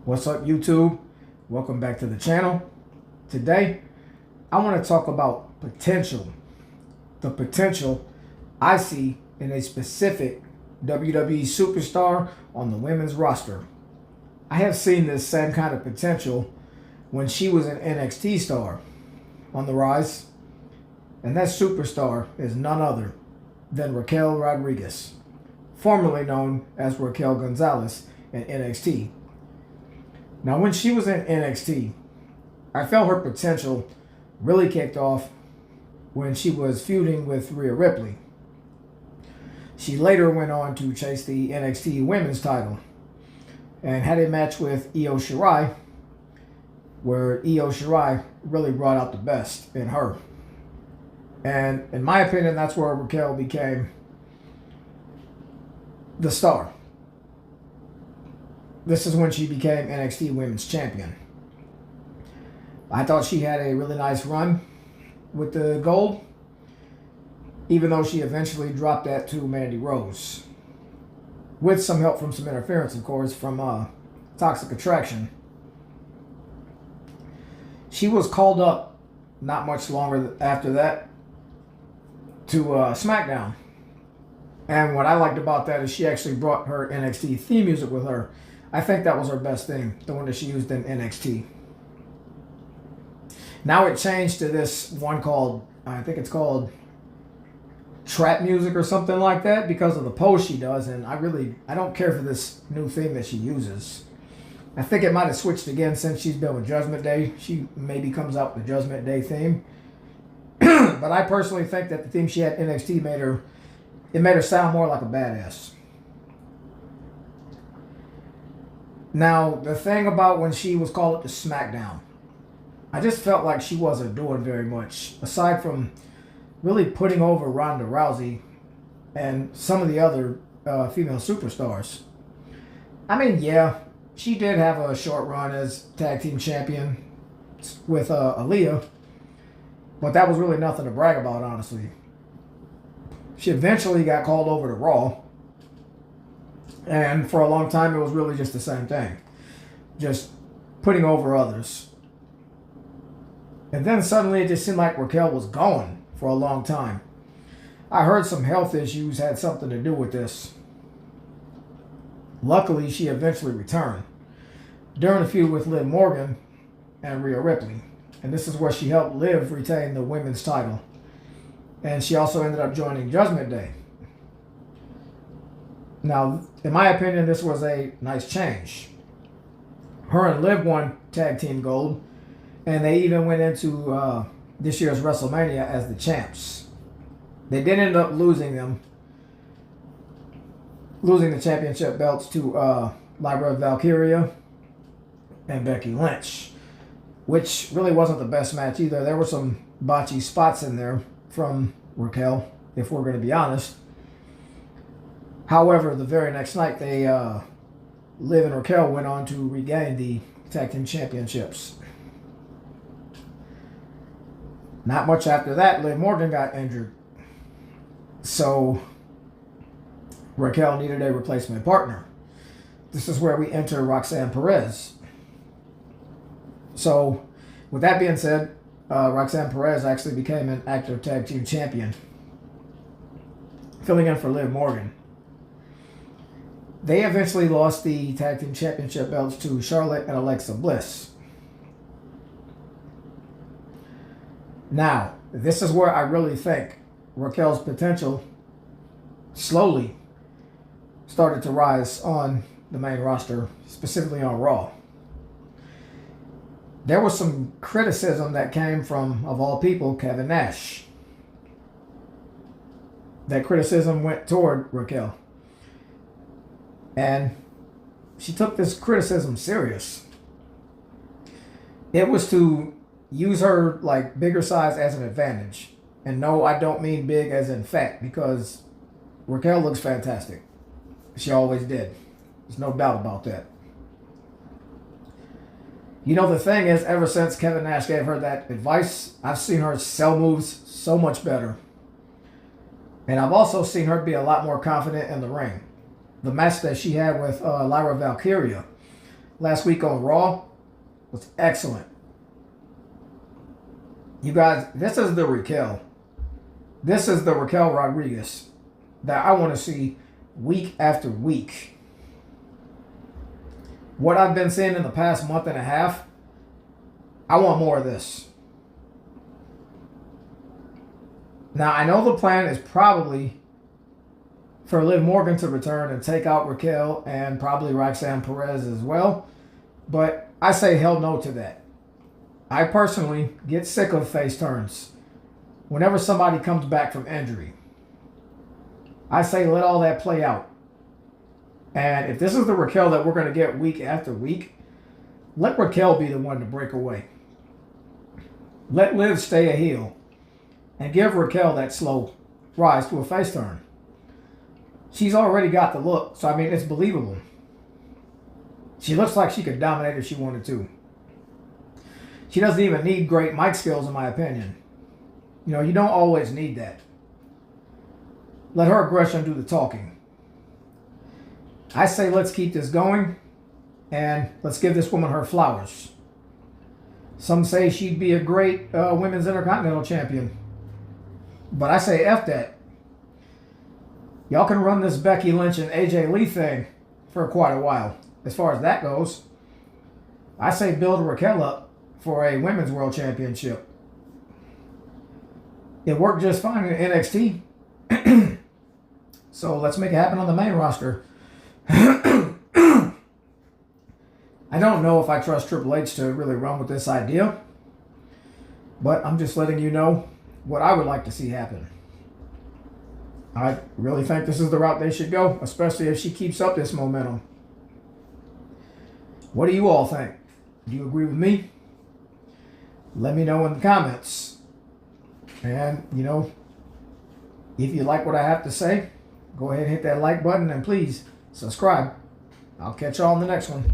What's up, YouTube? Welcome back to the channel. Today, I want to talk about potential. The potential I see in a specific WWE superstar on the women's roster. I have seen this same kind of potential when she was an NXT star on the rise. And that superstar is none other than Raquel Rodriguez, formerly known as Raquel Gonzalez in NXT. Now, when she was in NXT, I felt her potential really kicked off when she was feuding with Rhea Ripley. She later went on to chase the NXT women's title and had a match with Io Shirai, where Io Shirai really brought out the best in her. And in my opinion, that's where Raquel became the star. This is when she became NXT Women's Champion. I thought she had a really nice run with the gold, even though she eventually dropped that to Mandy Rose, with some help from some interference, of course, from Toxic Attraction. She was called up not much longer after that to SmackDown. And what I liked about that is she actually brought her NXT theme music with her. I think that was her best thing, the one that she used in NXT. Now it changed to this one called, I think it's called trap music or something like that, because of the pose she does, and I don't care for this new theme that she uses. I think it might have switched again since she's been with Judgment Day. She maybe comes out with the Judgment Day theme. But I personally think that the theme she had in NXT made her sound more like a badass. Now, the thing about when she was called up to SmackDown, I just felt like she wasn't doing very much, aside from really putting over Ronda Rousey and some of the other female superstars. I mean, yeah, she did have a short run as tag team champion with Aaliyah, but that was really nothing to brag about, honestly. She eventually got called over to Raw, and for a long time it was really just the same thing, just putting over others. And then suddenly it just seemed like Raquel was gone for a long time. I heard some health issues had something to do with this. Luckily, she eventually returned during a feud with Liv Morgan and Rhea Ripley. And this is where she helped Liv retain the women's title. And she also ended up joining Judgment Day. Now, in my opinion, this was a nice change. Her and Liv won tag team gold, and they even went into this year's WrestleMania as the champs. They did end up losing the championship belts to Lyra Valkyria and Becky Lynch, which really wasn't the best match either. There were some botchy spots in there from Raquel, if we're going to be honest. However, the very next night, Liv and Raquel went on to regain the tag team championships. Not much after that, Liv Morgan got injured. So Raquel needed a replacement partner. This is where we enter Roxanne Perez. So with that being said, Roxanne Perez actually became an active tag team champion, filling in for Liv Morgan. They eventually lost the tag team championship belts to Charlotte and Alexa Bliss. Now, this is where I really think Raquel's potential slowly started to rise on the main roster, specifically on Raw. There was some criticism that came from, of all people, Kevin Nash. That criticism went toward Raquel. And she took this criticism serious. It was to use her like bigger size as an advantage. And no, I don't mean big as in fat, because Raquel looks fantastic. She always did. There's no doubt about that. You know, the thing is, ever since Kevin Nash gave her that advice, I've seen her sell moves so much better. And I've also seen her be a lot more confident in the ring. The match that she had with Lyra Valkyria, last week on Raw was excellent. You guys, this is the Raquel. This is the Raquel Rodriguez that I want to see week after week. What I've been seeing in the past month and a half, I want more of this. Now, I know the plan is probably for Liv Morgan to return and take out Raquel and probably Roxanne Perez as well. But I say hell no to that. I personally get sick of face turns. Whenever somebody comes back from injury, I say let all that play out. And if this is the Raquel that we're going to get week after week, let Raquel be the one to break away. Let Liv stay a heel and give Raquel that slow rise to a face turn. She's already got the look, so I mean, it's believable. She looks like she could dominate if she wanted to. She doesn't even need great mic skills, in my opinion. You know, you don't always need that. Let her aggression do the talking. I say let's keep this going, and let's give this woman her flowers. Some say she'd be a great women's intercontinental champion. But I say F that. Y'all can run this Becky Lynch and AJ Lee thing for quite a while. As far as that goes, I say build Raquel up for a women's world championship. It worked just fine in NXT. So let's make it happen on the main roster. I don't know if I trust Triple H to really run with this idea, but I'm just letting you know what I would like to see happen. I really think this is the route they should go, especially if she keeps up this momentum. What do you all think? Do you agree with me? Let me know in the comments. And, you know, if you like what I have to say, go ahead and hit that like button and please subscribe. I'll catch y'all on the next one.